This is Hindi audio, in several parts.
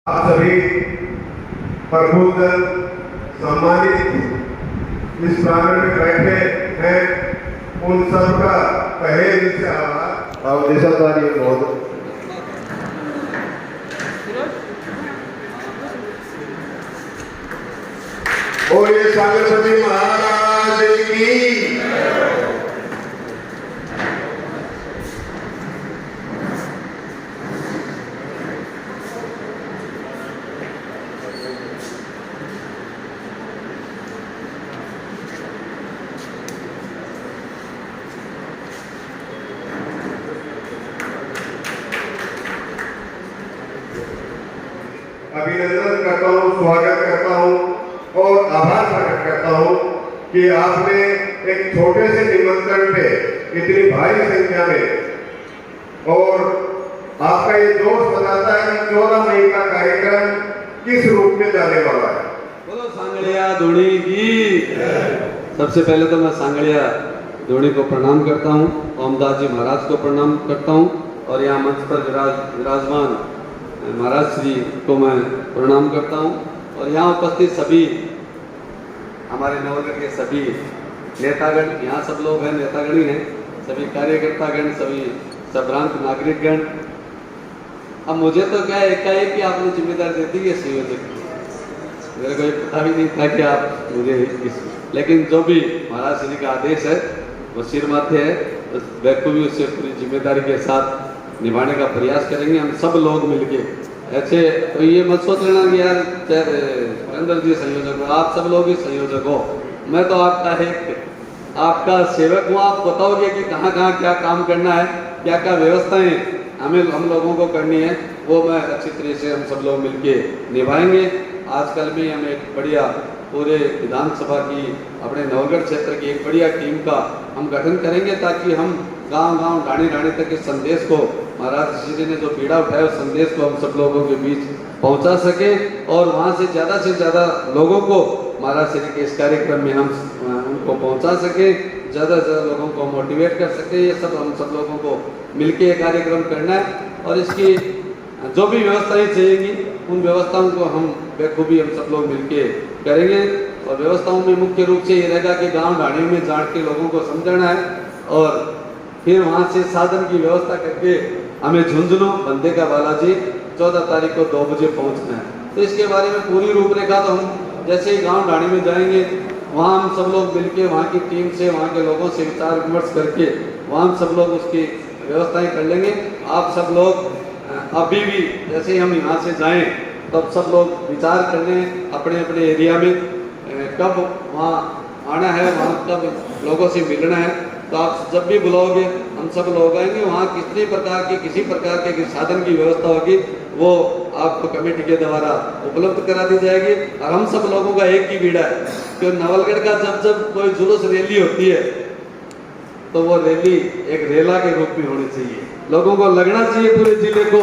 आप सभी प्रबुद्ध सम्मानित इस प्रांगण में बैठे हैं, उन सबका तहे दिल से आभार और देशवासी बहुत। और ये सागरपति महाराज की अभिनंदन करता हूँ, स्वागत करता हूँ और आभार प्रकट करता हूँ कि आपने एक छोटे से निमंत्रण पे इतनी भारी संख्या में, और आपका ये जोश बताता है कि 14 मई का कार्यक्रम किस रूप में जाने वाला है। बोलो सांगड़िया धूणी की। सबसे पहले तो मैं सांगड़िया धूणी को प्रणाम करता हूँ, ओमदास जी महाराज को प्रणाम करता हूँ और यहाँ मंच पर विराजमान महाराज श्री को मैं प्रणाम करता हूँ और यहाँ उपस्थित सभी हमारे नवलगढ़ के सभी नेतागण, यहाँ सब लोग हैं, नेतागण ही हैं, सभी कार्यकर्तागण, सभी संभ्रांत नागरिकगण। अब मुझे तो क्या एकाएक कि आपने जिम्मेदारी दे दी है संयोजक, मेरे को ये पता भी नहीं था कि आप मुझे लेकिन जो भी महाराज श्री का आदेश है वो सिर माथे है, उस बखूबी उससे पूरी जिम्मेदारी के साथ निभाने का प्रयास करेंगे हम सब लोग मिलके। ऐसे तो ये मत सोच लेना कि यार सुरेंद्र जी संयोजक हो, आप सब लोग ही संयोजक हो, मैं तो आपका सेवक हूँ। आप बताओगे कि कहाँ कहाँ क्या काम करना है, क्या क्या व्यवस्थाएं हम लोगों को करनी है, वो मैं अच्छी तरह से हम सब लोग मिलके निभाएंगे। आजकल भी हम एक बढ़िया पूरे विधानसभा की, अपने नवलगढ़ क्षेत्र की एक बढ़िया टीम का हम गठन करेंगे ताकि हम गांव-गांव ढाणी तक इस संदेश को, महाराज श्री ने जो पीड़ा उठाया उस संदेश को हम सब लोगों के बीच पहुंचा सके और वहां से ज़्यादा लोगों को महाराज श्री के इस कार्यक्रम में हम उनको पहुंचा सके, ज़्यादा से ज़्यादा लोगों को मोटिवेट कर सके। ये सब हम सब लोगों को मिलके ये कार्यक्रम करना है और इसकी जो भी व्यवस्थाएं चाहिएगी उन व्यवस्थाओं को हम बखूबी हम सब लोग मिलके करेंगे। और व्यवस्थाओं में मुख्य रूप से ये रहेगा कि गांव ढाणी में जाट के लोगों को समझाना है और फिर वहां से साधन की व्यवस्था करके हमें झुंझुनू बंदे का बालाजी 14 तारीख को 2 बजे पहुंचना है। तो इसके बारे में पूरी रूपरेखा तो हम जैसे ही गांव ढाणी में जाएंगे वहाँ हम सब लोग मिलके वहाँ की टीम से, वहाँ के लोगों से विचार विमर्श करके वहाँ हम सब लोग उसकी व्यवस्थाएं कर लेंगे। आप सब लोग अभी भी जैसे ही हम यहाँ से जाएं तब सब लोग विचार कर लें अपने अपने एरिया में कब वहाँ आना है, वहाँ कब लोगों से मिलना है। तो आप जब भी बुलाओगे हम सब लोग आएंगे। वहाँ किसी प्रकार के साधन की व्यवस्था होगी वो आपको कमेटी के द्वारा उपलब्ध करा दी जाएगी। और हम सब लोगों का एक ही बीड़ा है कि नवलगढ़ का जब कोई जुलूस रैली होती है तो वो रैली एक रेला के रूप में होनी चाहिए। लोगों को लगना चाहिए पूरे जिले को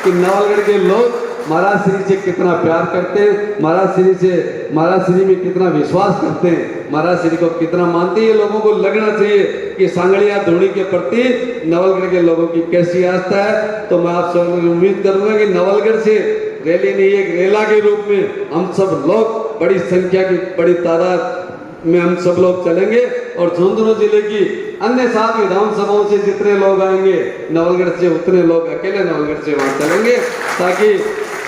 कि नवलगढ़ के लोग महाराज श्री से कितना प्यार करते हैं, महाराज श्री में कितना विश्वास करते हैं, महाराज श्री को कितना मानते हैं। ये लोगों को लगना चाहिए कि सांगड़िया धूणी के प्रति नवलगढ़ के लोगों की कैसी आस्था है। तो मैं आप सब उम्मीद करूंगा कि नवलगढ़ से रैली नहीं, एक रेला के रूप में हम सब लोग बड़ी संख्या की, बड़ी तादाद में हम सब लोग चलेंगे और झुंझुनू जिले की अन्य 7 विधानसभाओं से जितने लोग आएंगे नवलगढ़ से उतने लोग अकेले नवलगढ़ से वहां चलेंगे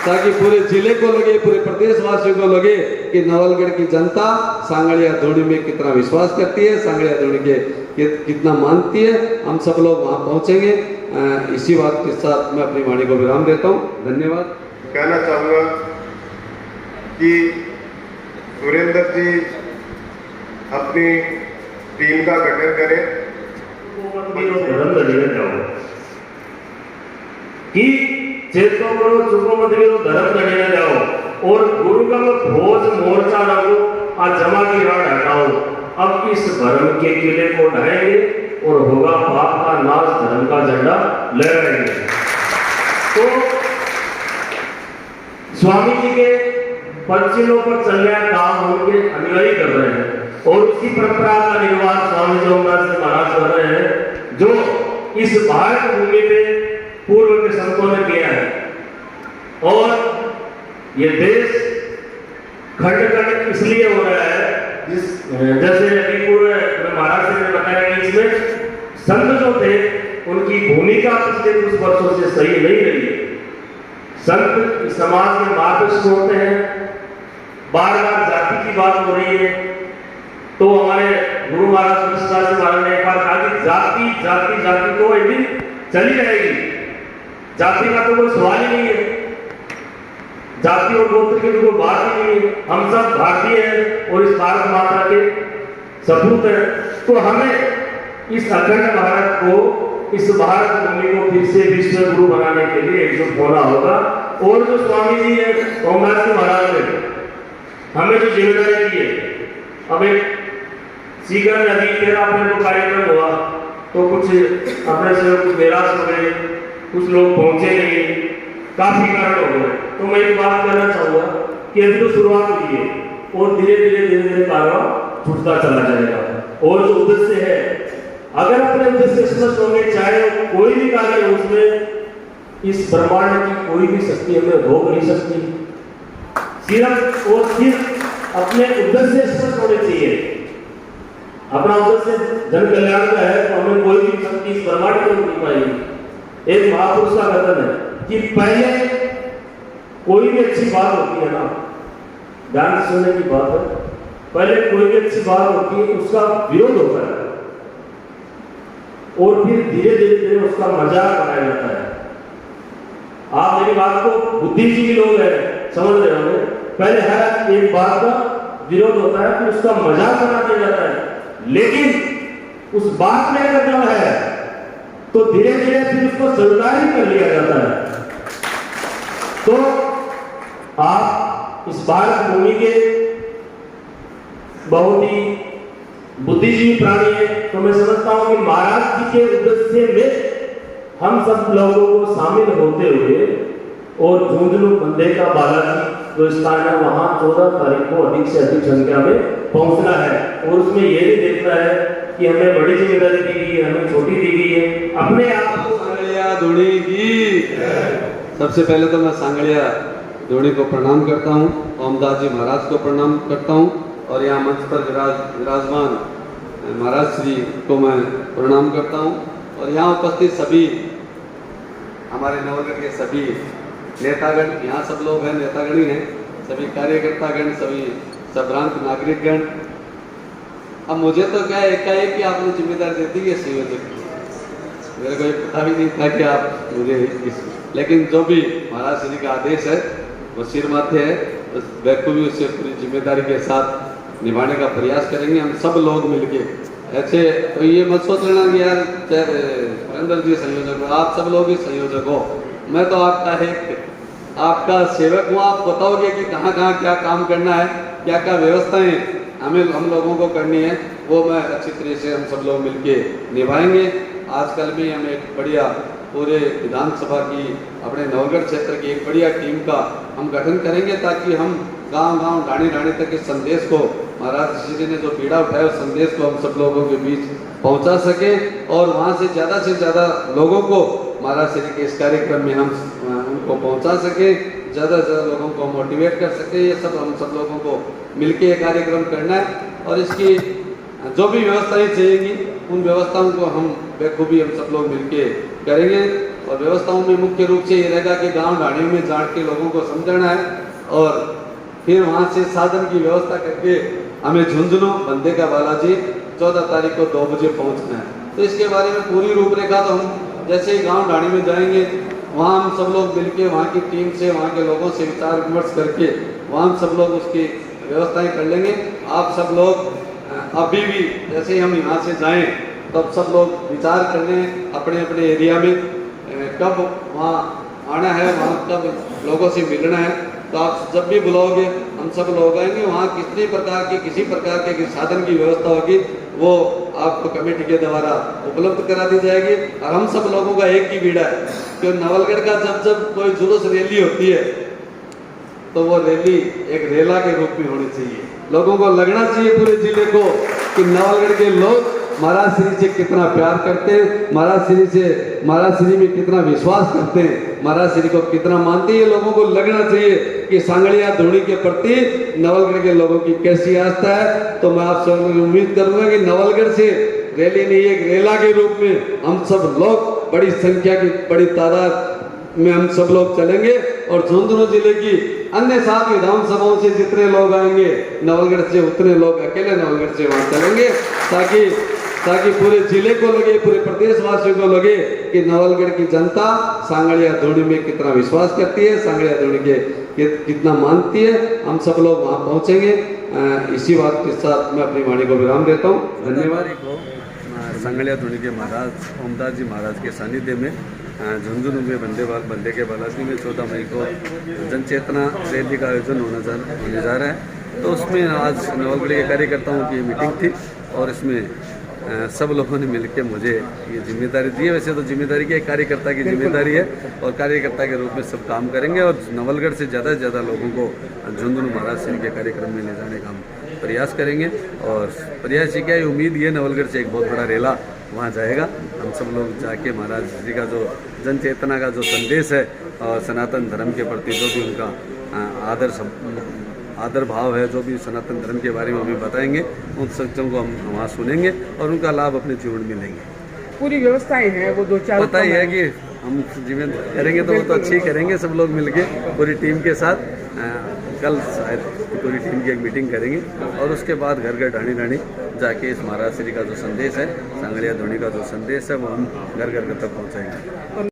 ताकि पूरे जिले को लगे, पूरे प्रदेशवासियों को लगे कि नवलगढ़ की जनता सांगड़िया धूणी में कितना विश्वास करती है, सांगड़िया धूणी के कितना मानती है। हम सब लोग वहां पहुंचेंगे। इसी बात के साथ मैं अपनी वाणी को विराम देता हूँ। धन्यवाद। कहना चाहूँगा कि सुरेंद्र जी अपनी टीम का गठन करें कि चेतो करो चुको मत करो धर्म करने जाओ और गुरु का भोज मोर्चा रखो और जमा की राड हटाओ। अब इस धर्म के किले को ढाएंगे और होगा पाप का नाश, धर्म का झंडा लहराएंगे। तो स्वामी जी के पंचिलों पर चलने का काम उनके अनुयायी कर रहे हैं और उसी परंपरा का निर्वाह स्वामी जी महाराज कर रहे हैं जो इस भारत भूमि पे पूर्व के संतों ने किया है। और ये देश खंड खंड इसलिए हो रहा है जैसे अभी पूरे महाराष्ट्र ने बताया कि इसमें संत जो थे उनकी भूमिका पिछले कुछ वर्षों से सही नहीं रही है। संत इस समाज में मार्गदर्शक होते हैं, बार बार जाति की बात हो रही है। तो हमारे गुरु महाराज कृष्णदास जी महाराज ने एक बार कहा कि जाति जाति जाति तो एक दिन चली रहेगी, जाति का तो कोई सवाल ही नहीं है, जाति और गोत्र की कोई बात ही नहीं है। हम सब भारतीय हैं और इस भारत माता के सपूत हैं। तो हमें इस अखंड भारत को, इस भारत भूमि को फिर से विश्व गुरु बनाने के लिए एकजुट होना होगा। और जो स्वामी जी है ओमदास जी महाराज ने हमें जो जिम्मेदारी दी है, अब एक सीकर में अभी 13 अप्रैल को कार्यक्रम हुआ तो कुछ अपने से कुछ निराश हो गए, कुछ लोग पहुंचे नहीं, काफी कारण हो गए। तो मैं एक बात कहना चाहूंगा कि अभी तो शुरुआत हुई है और धीरे धीरे कारवा छूटता चला जाएगा। और जो उद्देश्य है, अगर अपने उद्देश्य स्पष्ट होंगे, चाहे कोई भी कार्य हो उसमें इस ब्रह्मांड की कोई भी शक्ति हमें रोक नहीं सकती। सिर्फ और सिर्फ अपने उद्देश्य स्पष्ट होने चाहिए। अपना उद्देश्य जन कल्याण का है तो हमें कोई भी शक्ति इस ब्रह्मांड को रोक नहीं पाएगी। एक महापुरुष का कथन है कि पहले कोई भी अच्छी बात होती है ना, ध्यान से सुनने की बात है, पहले कोई भी अच्छी बात होती है उसका विरोध होता है और फिर धीरे धीरे उसका मजाक बनाया जाता है। आप मेरी बात को बुद्धिजीवी लोग हैं, समझ रहे होंगे। पहले हर एक बात का विरोध होता है फिर उसका मजाक बना दिया जाता है, लेकिन उस बात में अगर दम है तो धीरे धीरे फिर उसको स्वीकार ही कर लिया जाता है। तो आप इस भारत भूमि के बहुत ही बुद्धिजीवी प्राणी है, तो मैं समझता हूं कि महाराज जी के उद्देश्य में हम सब लोगों को शामिल होते हुए और झुंझुनू बंदे का बालाजी जो स्थान है वहां 14 तारीख को अधिक से अधिक संख्या में पहुंचना है। और उसमें ये भी देखना है कि हमें बड़ी जिम्मेदारी दी गई है, हमें छोटी दी गई है। अपने आप को सांगड़िया धूणी की सबसे पहले तो मैं सांगड़िया धूणी को प्रणाम करता हूँ, ओमदास जी महाराज को प्रणाम करता हूँ और यहाँ मंच पर विराजमान महाराज श्री को मैं प्रणाम करता हूँ और यहाँ उपस्थित सभी हमारे नवलगढ़ के सभी नेतागण, यहाँ सब लोग हैं, नेतागण ही हैं, सभी कार्यकर्तागण, सभी संभ्रांत नागरिकगण। अब मुझे तो क्या एकाएक कि आपने जिम्मेदारी दे दी है संयोजक, मेरे को पता भी नहीं था कि आप मुझे लेकिन जो भी महाराज श्री का आदेश है वो सिर माथे है, उस बखूबी उससे पूरी जिम्मेदारी के साथ निभाने का प्रयास करेंगे हम सब लोग मिलके। ऐसे तो ये मत सोच लेना कि यार सुरेंद्र जी संयोजक हो, आप सब लोग ही संयोजक हो, मैं तो आपका सेवक हूँ। आप बताओगे कि कहाँ कहाँ क्या काम करना है, क्या क्या व्यवस्थाएं हमें हम लोगों को करनी है, वो मैं अच्छी तरह से हम सब लोग मिलके निभाएंगे। आजकल भी हम एक बढ़िया पूरे विधानसभा की अपने नवलगढ़ क्षेत्र की एक बढ़िया टीम का हम गठन करेंगे ताकि हम गांव-गांव ढाणी तक इस संदेश को महाराज श्री ने जो पीड़ा उठाया उस संदेश को हम सब लोगों के बीच पहुंचा सकें और वहां से ज़्यादा लोगों को महाराज श्री के इस कार्यक्रम में हम उनको पहुंचा सकें, ज़्यादा से ज़्यादा लोगों को मोटिवेट कर सकें। ये सब हम सब लोगों को मिलके ये कार्यक्रम करना है और इसकी जो भी व्यवस्थाएं चाहिएगी उन व्यवस्थाओं को हम बखूबी हम सब लोग मिलके करेंगे। और व्यवस्थाओं में मुख्य रूप से ये रहेगा कि गांव ढाणी में जाट के लोगों को समझाना है और फिर वहां से साधन की व्यवस्था करके हमें झुंझुनू बंदे का बालाजी 14 तारीख को 2 बजे पहुंचना है। तो इसके बारे में पूरी रूपरेखा तो हम जैसे ही गाँव ढाणी में जाएंगे वहाँ हम सब लोग मिलके वहाँ की टीम से, वहाँ के लोगों से विचार विमर्श करके वहाँ हम सब लोग उसकी व्यवस्थाएं कर लेंगे। आप सब लोग अभी भी जैसे ही हम यहाँ से जाएं तब सब लोग विचार कर लें अपने अपने एरिया में कब वहाँ आना है, वहाँ कब लोगों से मिलना है। तो आप जब भी बुलाओगे हम सब लोग आएंगे। वहाँ किसी प्रकार के साधन की व्यवस्था होगी वो आपको कमेटी के द्वारा उपलब्ध करा दी जाएगी। और हम सब लोगों का एक ही बीड़ा है कि नवलगढ़ का जब कोई जुलूस रैली होती है तो वो रैली एक रेला के रूप में होनी चाहिए। लोगों को लगना चाहिए पूरे जिले को कि नवलगढ़ के लोग महाराज श्री से कितना प्यार करते हैं, महाराज श्री में कितना विश्वास करते हैं, महाराज श्री को कितना मानते हैं। ये लोगों को लगना चाहिए कि सांगड़िया धूणी के प्रति नवलगढ़ के लोगों की कैसी आस्था है। तो मैं आप सब उम्मीद करूंगा कि नवलगढ़ से रैली नहीं, एक रेला के रूप में हम सब लोग बड़ी संख्या की बड़ी तादाद में हम सब लोग चलेंगे और झुंझुनू जिले की अन्य 7 विधानसभाओं से जितने लोग आएंगे नवलगढ़ से उतने लोग अकेले नवलगढ़ से वहां चलेंगे, ताकि पूरे जिले को लगे, पूरे प्रदेशवासियों को लगे कि नवलगढ़ की जनता सांगड़िया धूणी में कितना विश्वास करती है, सांगड़िया धूणी के कितना मानती है। हम सब लोग वहां पहुंचेंगे। इसी बात के साथ मैं अपनी वाणी को विराम देता हूँ। धन्यवाद। सांगड़िया धूणी के महाराज ओमदास जी महाराज के सानिध्य में झुंझुनू में बंदे के बालासी में 14 मई को जनचेतना रैली का आयोजन होने जा रहा है। तो उसमें आज नवलगढ़ के कार्यकर्ताओं की मीटिंग थी और इसमें सब लोगों ने मिलकर मुझे ये जिम्मेदारी दी है। वैसे तो जिम्मेदारी क्या, कार्यकर्ता की जिम्मेदारी है और कार्यकर्ता के रूप में सब काम करेंगे और नवलगढ़ से ज़्यादा से ज़्यादा लोगों को झुंझुनू महाराज श्री के कार्यक्रम में ले जाने का हम प्रयास करेंगे। और प्रयास ही क्या है, उम्मीद ये नवलगढ़ से एक बहुत बड़ा रेला वहाँ जाएगा। हम सब लोग जाके महाराज जी का जो जन चेतना का जो संदेश है और सनातन धर्म के प्रति जो भी उनका आदर भाव है, जो भी सनातन धर्म के बारे में हमें बताएंगे, उन सच्चों को हम वहाँ सुनेंगे और उनका लाभ अपने जीवन में लेंगे। पूरी व्यवस्थाएं हैं वो 2-4 पता ही है कि हम जीवन करेंगे तो वो तो अच्छी करेंगे, सब लोग मिलके पूरी टीम के साथ। कल शायद पूरी टीम की एक मीटिंग करेंगे और उसके बाद घर घर ढाणी जाके इस महाराज श्री का जो संदेश है, सांगड़िया धूणी का जो संदेश है, वो हम घर घर तक पहुँचाएंगे।